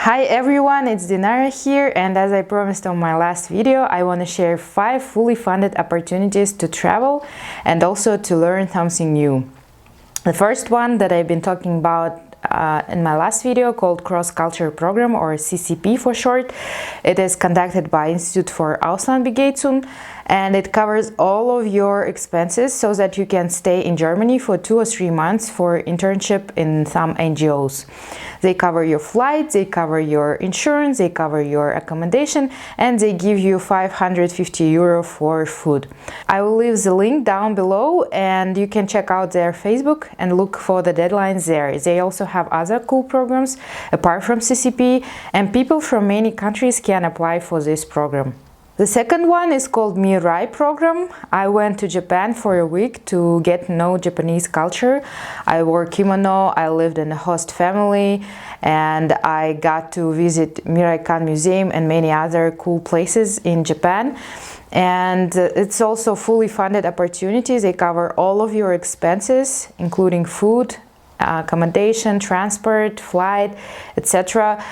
Hi everyone, it's Dinara here, and as I promised on my last video, I want to share 5 fully funded opportunities to travel and also to learn something new. The first one that I've been talking about in my last video, called Cross Culture Program, or CCP for short. It is conducted by Institute for Auslandsbegleitung, and it covers all of your expenses so that you can stay in Germany for 2 or 3 months for internship in some NGOs. They cover your flight, they cover your insurance, they cover your accommodation, and they give you 550 euro for food. I will leave the link down below, and you can check out their Facebook and look for the deadlines there. They also have other cool programs apart from CCP, and people from many countries can apply for this program. The second one is called Mirai program. I went to Japan for a week to get to know Japanese culture. I wore kimono, I lived in a host family, and I got to visit Mirai-kan Museum and many other cool places in Japan. And it's also fully funded opportunities. They cover all of your expenses, including food, accommodation, transport, flight, etc.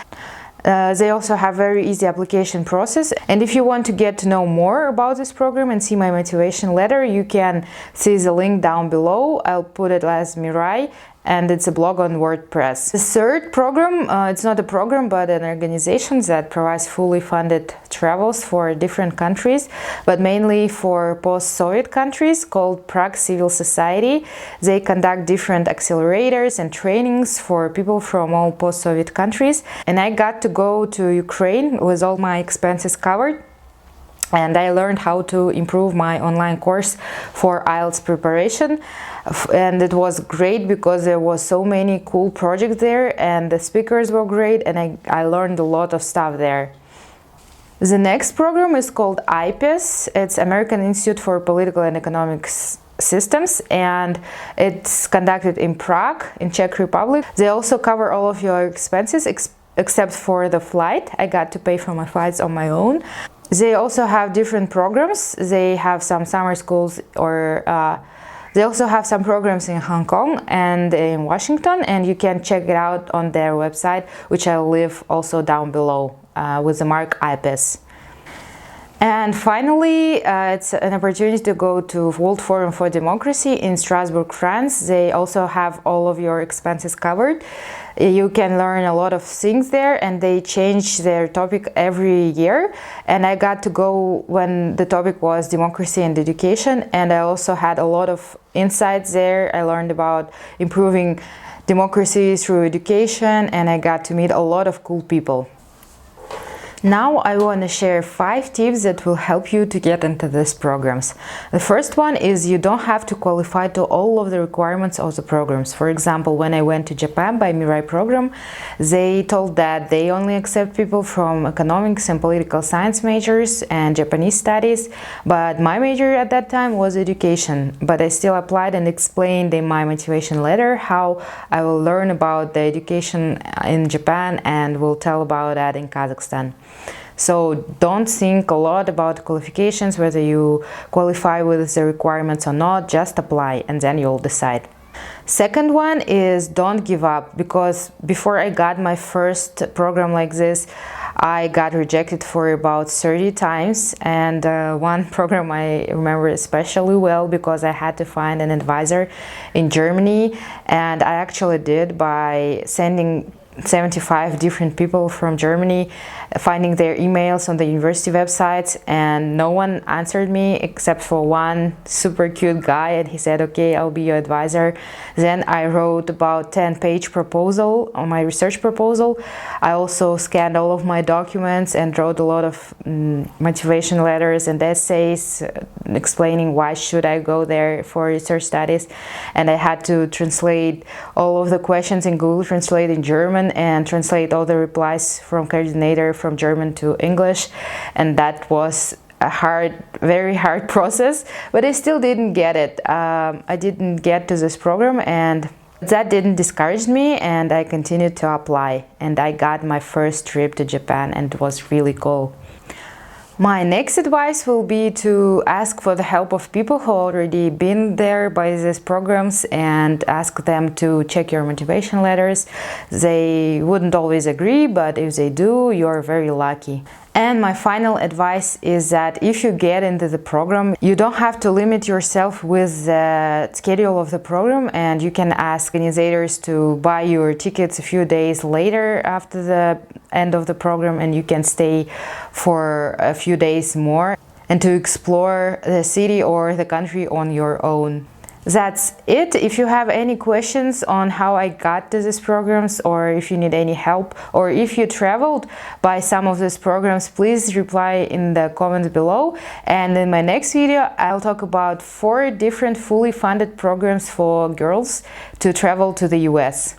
They also have very easy application process, and if you want to get to know more about this program and see my motivation letter, you can see the link down below. I'll put it as Mirai, and it's a blog on WordPress. The third program, it's not a program but an organization that provides fully funded travels for different countries, but mainly for post-Soviet countries, called Prague Civil Society. They conduct different accelerators and trainings for people from all post-Soviet countries, and I got to go to Ukraine with all my expenses covered. And I learned how to improve my online course for IELTS preparation, and it was great because there was so many cool projects there, and the speakers were great, and I learned a lot of stuff there. The next program is called IPES. It's American Institute for Political and Economic Systems, and it's conducted in Prague, in Czech Republic. They also cover all of your expenses except for the flight. I got to pay for my flights on my own. They also have different programs. They have some summer schools, or they also have some programs in Hong Kong and in Washington, and you can check it out on their website, which I'll leave also down below with the mark IPES. And finally, it's an opportunity to go to World Forum for Democracy in Strasbourg, France. They also have all of your expenses covered. You can learn a lot of things there, and they change their topic every year. And I got to go when the topic was democracy and education, and I also had a lot of insights there. I learned about improving democracy through education, and I got to meet a lot of cool people. Now I want to share 5 tips that will help you to get into these programs. The first one is you don't have to qualify to all of the requirements of the programs. For example, when I went to Japan by Mirai program, they told that they only accept people from economics and political science majors and Japanese studies, but my major at that time was education. But I still applied and explained in my motivation letter how I will learn about the education in Japan and will tell about that in Kazakhstan. So don't think a lot about qualifications, whether you qualify with the requirements or not. Just apply and then you'll decide. Second one is don't give up, because before I got my first program like this, I got rejected for about 30 times, and one program I remember especially well because I had to find an advisor in Germany, and I actually did by sending 75 different people from Germany, finding their emails on the university websites, and no one answered me except for one super cute guy, and he said, okay, I'll be your advisor. Then I wrote about 10-page proposal on my research proposal. I also scanned all of my documents and wrote a lot of motivation letters and essays explaining why should I go there for research studies, and I had to translate all of the questions in Google Translate in German and translate all the replies from coordinator from German to English, and that was a very hard process, but I still didn't get it. I didn't get to this program, and that didn't discourage me, and I continued to apply, and I got my first trip to Japan, and it was really cool. My next advice will be to ask for the help of people who already been there by these programs and ask them to check your motivation letters. They wouldn't always agree, but if they do, you're very lucky. And my final advice is that if you get into the program, you don't have to limit yourself with the schedule of the program, and you can ask organizers to buy your tickets a few days later after the end of the program, and you can stay for a few days more and to explore the city or the country on your own. That's it. If you have any questions on how I got to these programs, or if you need any help, or if you traveled by some of these programs, please reply in the comments below. And in my next video, I'll talk about 4 different fully funded programs for girls to travel to the US.